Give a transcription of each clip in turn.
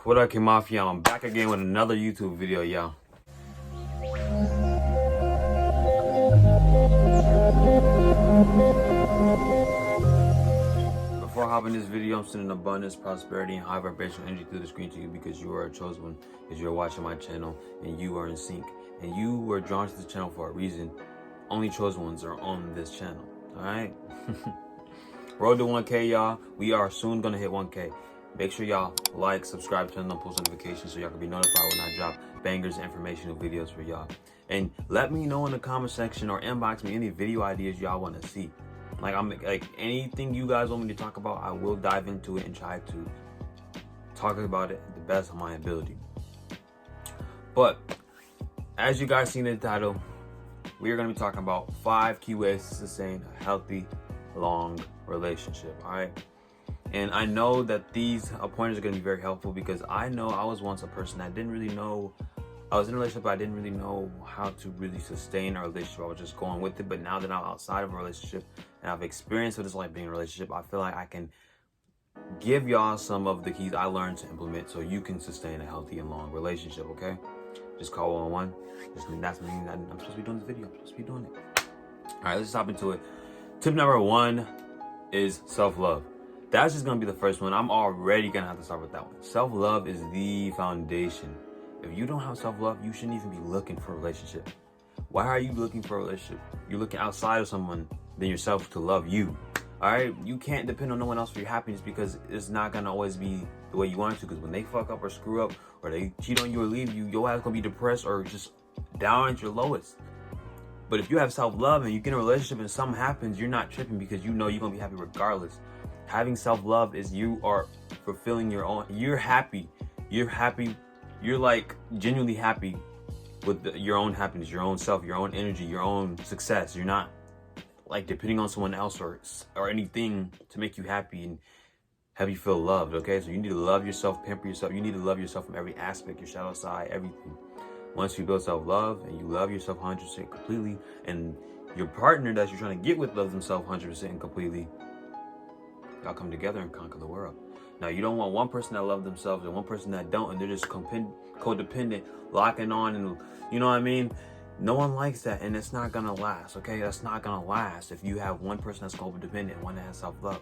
What up, Mafia? I'm back again with another YouTube video, y'all. Before hopping this video, I'm sending abundance, prosperity, and high vibrational energy through the screen to you because you are a chosen one, because you're watching my channel and you are in sync. And you were drawn to this channel for a reason. Only chosen ones are on this channel, alright? Road to 1K, y'all. We are soon gonna hit 1K. Make sure y'all like, subscribe, turn on post notifications so y'all can be notified when I drop bangers and informational videos for y'all. And let me know in the comment section or inbox me any video ideas y'all want to see. Like anything you guys want me to talk about, I will dive into it and try to talk about it the best of my ability. But as you guys seen in the title, we are going to be talking about 5 key ways to sustain a healthy, long relationship. All right. And I know that these pointers are going to be very helpful because I know I was once a person that didn't really know. I was in a relationship, but I didn't really know how to really sustain a relationship. I was just going with it. But now that I'm outside of a relationship and I've experienced what it's like being in a relationship, I feel like I can give y'all some of the keys I learned to implement so you can sustain a healthy and long relationship, okay? Just call 111. That's me. I'm supposed to be doing this video. I'm supposed to be doing it. All right, let's hop into it. Tip number 1 is self-love. That's just going to be the first one. I'm already going to have to start with that one. Self-love is the foundation. If you don't have self-love, you shouldn't even be looking for a relationship. Why are you looking for a relationship? You're looking outside of someone than yourself to love you. All right? You can't depend on no one else for your happiness because it's not going to always be the way you want it to. Because when they fuck up or screw up or they cheat on you or leave you, your ass going to be depressed or just down at your lowest. But if you have self-love and you get in a relationship and something happens, you're not tripping because you know you're going to be happy regardless. Having self-love is you are fulfilling your own, you're happy. You're like genuinely happy with your own happiness, your own self, your own energy, your own success. You're not like depending on someone else or anything to make you happy and have you feel loved, okay? So you need to love yourself, pamper yourself. You need to love yourself from every aspect, your shadow side, everything. Once you build self-love and you love yourself 100% completely and your partner that you're trying to get with loves himself 100% completely, y'all come together and conquer the world. Now, you don't want one person that loves themselves and one person that don't, and they're just codependent, locking on, and you know what I mean? No one likes that, and it's not gonna last, okay? That's not gonna last if you have one person that's codependent and one that has self-love.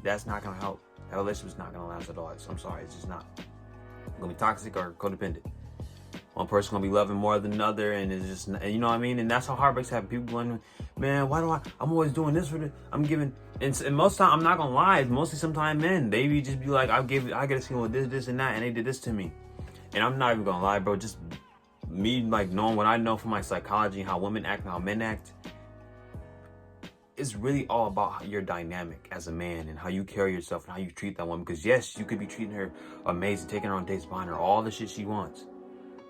That's not gonna help. That relationship's not gonna last at all. I'm sorry, it's just not. It's gonna be toxic or codependent. One person gonna be loving more than another, and it's just, and you know what I mean? And that's how heartbreaks happen. People going, man, why do I'm always doing this for I'm giving, and most time, I'm not gonna lie, mostly sometimes men, they just be like, I get a feeling with this, and that, and they did this to me. And I'm not even gonna lie, bro, just me like knowing what I know from my psychology and how women act and how men act, it's really all about your dynamic as a man and how you carry yourself and how you treat that woman. Because yes, you could be treating her amazing, taking her on dates, buying her all the shit she wants.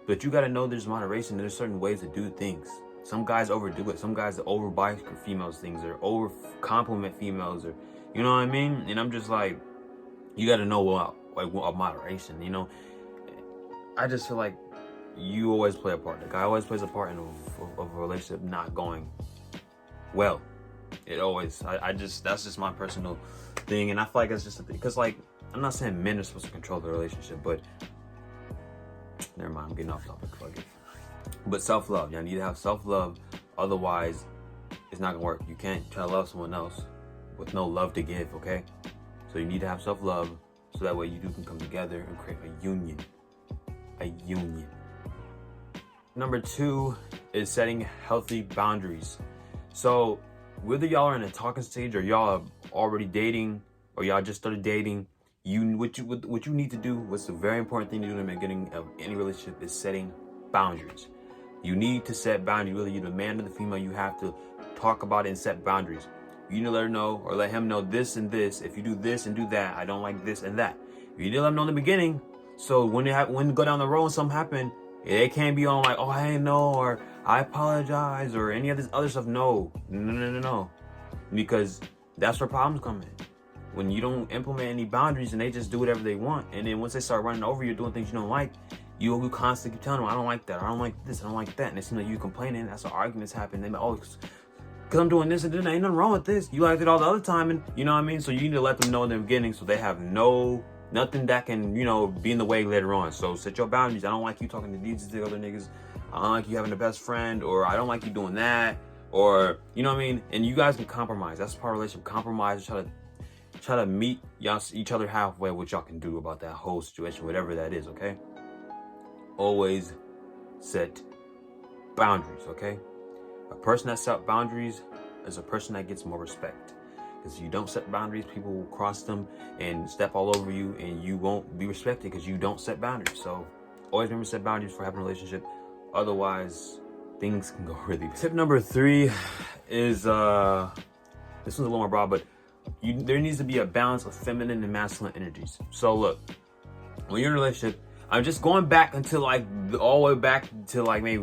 But you gotta know there's moderation. There's certain ways to do things. Some guys overdo it. Some guys overbuy females things or over compliment females, or you know what I mean. And I'm just like, you gotta know what moderation. You know, I just feel like you always play a part. The guy always plays a part in a relationship not going well. It always. That's just my personal thing, and I feel like it's just a thing. Because like, I'm not saying men are supposed to control the relationship, but never mind, I'm getting off topic. Fuck it. But self-love, y'all need to have self-love. Otherwise, it's not gonna work. You can't try to love someone else with no love to give, okay? So you need to have self-love so that way you two can come together and create a union. A union. Number 2 is setting healthy boundaries. So whether y'all are in a talking stage or y'all are already dating or y'all just started dating, what you need to do, what's the very important thing to do in the beginning of any relationship is setting boundaries. You need to set boundaries. Whether you're the man or the female, you have to talk about it and set boundaries. You need to let her know or let him know this and this. If you do this and do that, I don't like this and that. You need to let him know in the beginning. So when you go down the road and something happen, it can't be on like, oh, I didn't know, or I apologize, or any of this other stuff. No. Because that's where problems come in. When you don't implement any boundaries and they just do whatever they want, and then once they start running over you, doing things you don't like, you constantly keep telling them, I don't like that, I don't like this, I don't like that, and it seems like you complaining. That's how arguments happen. They like, because I'm doing this and ain't nothing wrong with this. You liked it all the other time, and you know what I mean. So you need to let them know in the beginning so they have no Nothing that can, be in the way later on. So set your boundaries. I don't like you talking to these other niggas. I don't like you having a best friend, or I don't like you doing that, or you know what I mean. And you guys can compromise. That's part of relationship. Compromise. Try to meet each other halfway. What y'all can do about that whole situation, whatever that is. Okay. Always set boundaries. Okay. A person that sets boundaries is a person that gets more respect. Because if you don't set boundaries, people will cross them and step all over you, and you won't be respected because you don't set boundaries. So always remember to set boundaries for having a relationship. Otherwise, things can go really bad. Tip number 3 is, this one's a little more broad, but there needs to be a balance of feminine and masculine energies. So look, when you're in a relationship, I'm just going back until all the way back to maybe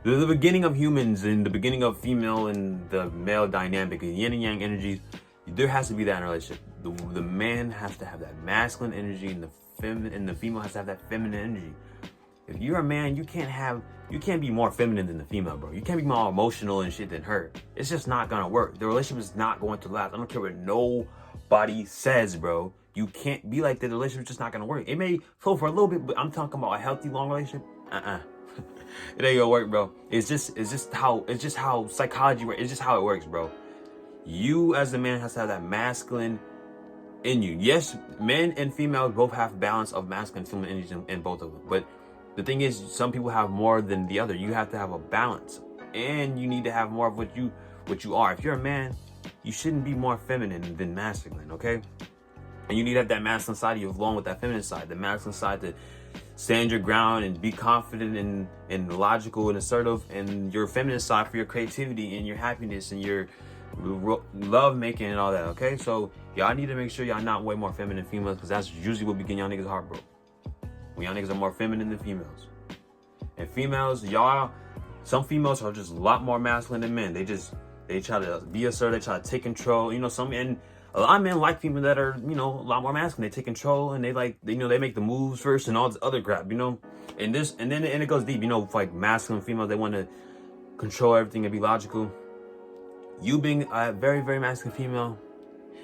the beginning of humans and the beginning of female and the male dynamic, the yin and yang energies. There has to be that in a relationship. The man has to have that masculine energy, and the female has to have that feminine energy. If you're a man, you can't be more feminine than the female, bro. You can't be more emotional and shit than her. It's just not gonna work. The relationship is not going to last. I don't care what nobody says, bro. You can't be like that. The relationship is just not gonna work. It may flow for a little bit, but I'm talking about a healthy, long relationship. It ain't gonna work, bro. It's just how psychology works. It's just how it works, bro. You as a man has to have that masculine in you. Yes, men and females both have balance of masculine and feminine energies in both of them. But the thing is, some people have more than the other. You have to have a balance, and you need to have more of what you are. If you're a man, you shouldn't be more feminine than masculine, okay? And you need to have that masculine side of you along with that feminine side. The masculine side to stand your ground and be confident and logical and assertive, and your feminine side for your creativity and your happiness and your love making and all that, okay? So y'all need to make sure y'all not way more feminine than females, because that's usually what begin y'all niggas heartbroken. When y'all niggas are more feminine than females. And females, some females are just a lot more masculine than men. They try to be assertive, they try to take control. And a lot of men like females that are, a lot more masculine. They take control and they make the moves first and all this other crap, And then it goes deep, like masculine females, they want to control everything and be logical. You being a very, very masculine female,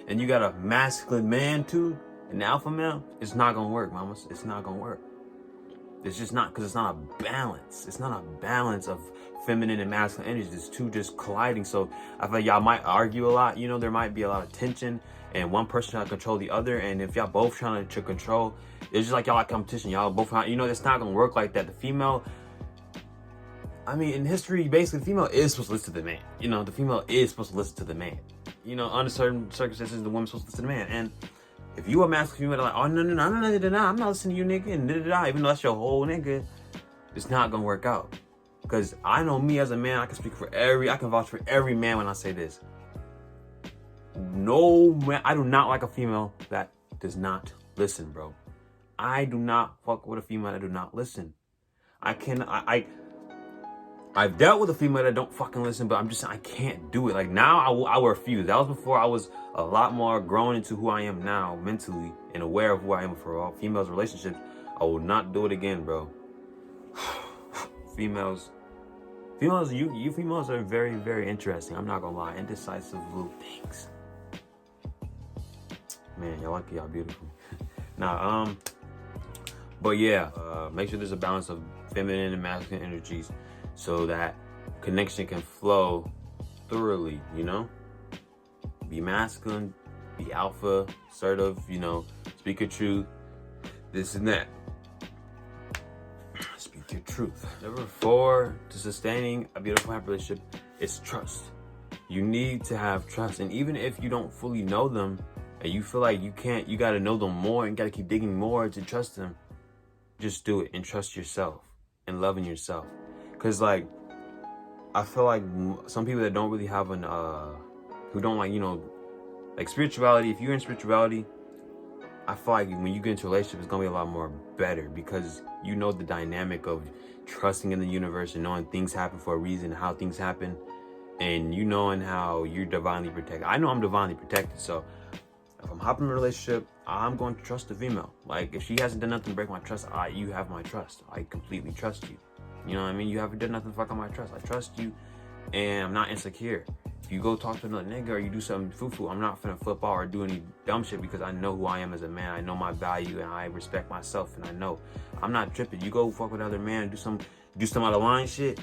and you got a masculine man too, an alpha male, it's not gonna work, mamas. It's not gonna work. It's just not, because it's not a balance. It's not a balance of feminine and masculine energies. It's two just colliding. So I feel like y'all might argue a lot. There might be a lot of tension, and one person trying to control the other. And if y'all both trying to control, it's just like y'all like competition. Y'all both, it's not gonna work like that. The female, in history, basically, the female is supposed to listen to the man. The female is supposed to listen to the man. Under certain circumstances, the woman's supposed to listen to the man. And if you a masculine female, like, oh, no, I'm not listening to you, nigga, and even though that's your whole nigga, it's not gonna work out. Because I know me as a man, I can vouch for every man when I say this. No man, I do not like a female that does not listen, bro. I do not fuck with a female that do not listen. I've dealt with a female that don't fucking listen, but I'm just saying I can't do it. Like now, I will refuse. That was before I was a lot more grown into who I am now mentally and aware of who I am for all females relationships. I will not do it again, bro. Females, you females are very, very interesting. I'm not gonna lie, indecisive little things. Man, y'all lucky, y'all beautiful. But yeah, make sure there's a balance of feminine and masculine energies, so that connection can flow thoroughly, Be masculine, be alpha, assertive, speak your truth, this and that. Speak your truth. Number 4, to sustaining a beautiful, happy relationship, is trust. You need to have trust. And even if you don't fully know them and you feel like you got to know them more and got to keep digging more to trust them, just do it and trust yourself and loving yourself. Because I feel like some people that don't really have who don't like spirituality, if you're in spirituality, I feel like when you get into a relationship, it's going to be a lot more better, because the dynamic of trusting in the universe and knowing things happen for a reason, how things happen, and knowing how you're divinely protected. I know I'm divinely protected, so if I'm hopping in a relationship, I'm going to trust the female. Like, if she hasn't done nothing to break my trust, you have my trust. I completely trust you. You know what I mean? You haven't done nothing to fuck on my trust. I trust you, and I'm not insecure. If you go talk to another nigga or you do something foo-foo, I'm not finna flip out or do any dumb shit because I know who I am as a man. I know my value and I respect myself, and I know I'm not tripping. You go fuck with another man and do some out of line shit,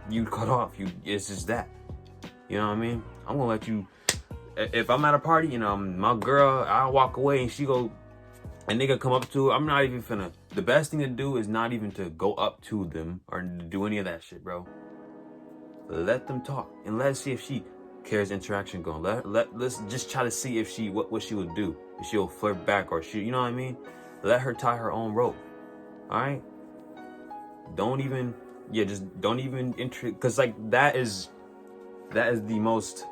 you cut off. It's just that. You know what I mean? I'm gonna let you. If I'm at a party, you know, my girl, I'll walk away and she go, a nigga come up to her. I'm not even finna. The best thing to do is not even to go up to them or to do any of that shit, bro. Let them talk and let's see if she cares interaction going. Let's just try to see if she what she would do. If she'll flirt back or she, you know what I mean? Let her tie her own rope. All right? Don't even because like that is the most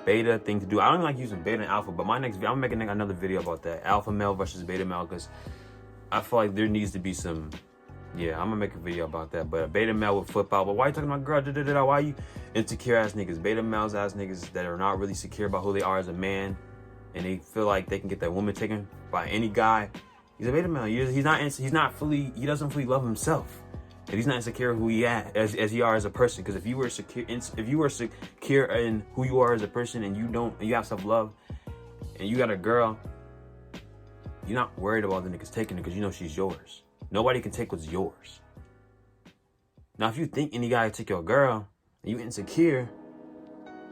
beta thing to do. I don't even like using beta and alpha, but my next video, I'm making another video about that. Alpha male versus beta male, because I feel like there needs to be some, yeah, I'm gonna make a video about that. But a beta male would flip out. But why you talking about girl? Why you insecure ass niggas? Beta males ass niggas that are not really secure about who they are as a man, and they feel like they can get that woman taken by any guy. He's a beta male. He doesn't fully love himself, and he's not insecure who he as he are as a person. Because if you were secure in who you are as a person, and you have self love, and you got a girl, you're not worried about the niggas taking her because you know she's yours. Nobody can take what's yours. Now, if you think any guy can take your girl and you insecure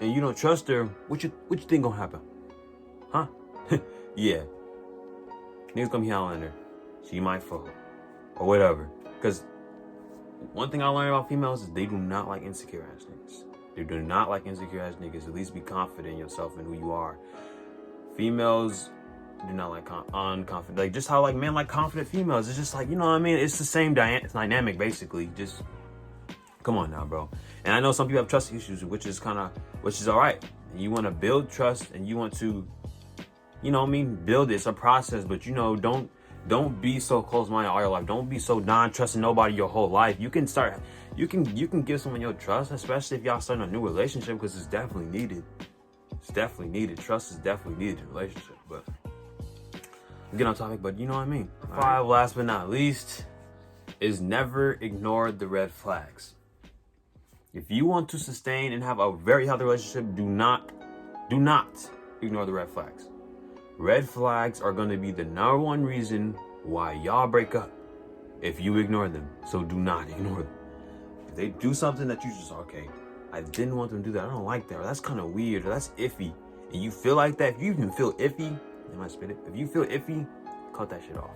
and you don't trust her, what you think gonna happen? Huh? Yeah. Niggas gonna be howling her. She might fall. Or whatever. Because one thing I learned about females is they do not like insecure ass niggas. They do not like insecure ass niggas. At least be confident in yourself and who you are. Females do not like unconfident. Like just how like men like confident females. It's just like, you know what I mean? It's the same dynamic basically. Just come on now, bro. And I know some people have trust issues, which is all right. And you want to build trust and you want to, you know what I mean, build it. It's a process, but you know, don't be so close-minded all your life. Don't be so non-trusting nobody your whole life. You can give someone your trust, especially if y'all starting a new relationship, because it's definitely needed. It's definitely needed. Trust is definitely needed in a relationship, but get on topic, but you know what I mean. Five, last but not least, is never ignore the red flags. If you want to sustain and have a very healthy relationship, do not ignore the red flags. Red flags are going to be the number one reason why y'all break up if you ignore them. So do not ignore them. If they do something that you just, okay, I didn't want them to do that, I don't like that, or that's kind of weird, or that's iffy, and you feel like that, if you even feel iffy, am I spit it? If you feel iffy, cut that shit off.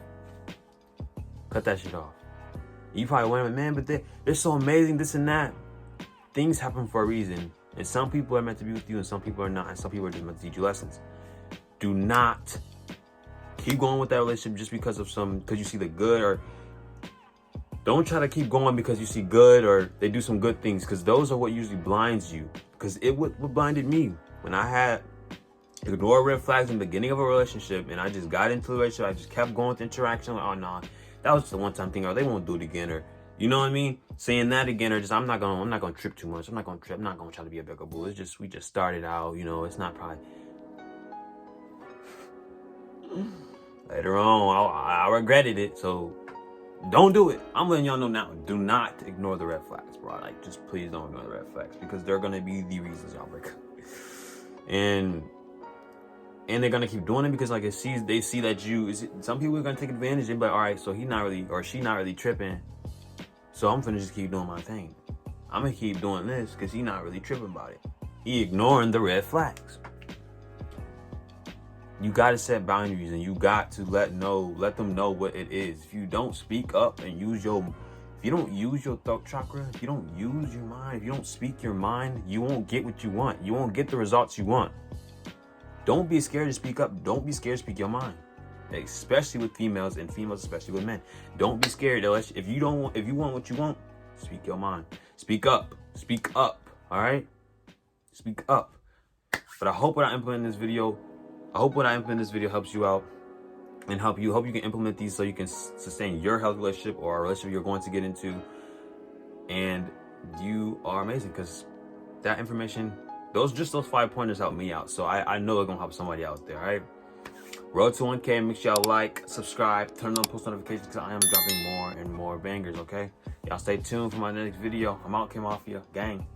Cut that shit off. You probably went, man, but they're so amazing, this and that. Things happen for a reason. And some people are meant to be with you and some people are not. And some people are just meant to teach you lessons. Do not keep going with that relationship just because you see the good, or don't try to keep going because you see good or they do some good things, because those are what usually blinds you. Because what blinded me when I had ignore red flags in the beginning of a relationship, and I just got into the relationship. I just kept going with interaction. Like, oh no, that was just a one-time thing, or they won't do it again, or you know what I mean? Saying that again, or just I'm not gonna trip too much. I'm not gonna try to be a bigger bull. It's just we just started out, you know. It's not probably later on. I regretted it, so don't do it. I'm letting y'all know now. Do not ignore the red flags, bro. Like just please don't ignore the red flags, because they're gonna be the reasons y'all break up. And they're gonna keep doing it because like they see that some people are gonna take advantage and be like, all right, so he not really or she not really tripping, so I'm finna just keep doing my thing. I'm gonna keep doing this because he not really tripping about it. He ignoring the red flags. You gotta set boundaries and you got to let them know what it is. If you don't speak up and if you don't use your throat chakra, if you don't use your mind, if you don't speak your mind, you won't get what you want. You won't get the results you want. Don't be scared to speak up. Don't be scared to speak your mind, especially with females and females, especially with men. Don't be scared. If you want what you want, speak your mind. Speak up. Speak up. All right. Speak up. But I hope what I implement in this video helps you out and hope you can implement these so you can sustain your healthy relationship or a relationship you're going to get into. And you are amazing, because that information, those 5 pointers help me out. So I know they're gonna help somebody out there. All right. Road to 1K. Make sure y'all like, subscribe, turn on post notifications, because I am dropping more and more bangers. Okay. Y'all stay tuned for my next video. I'm out, Kim Mafia gang.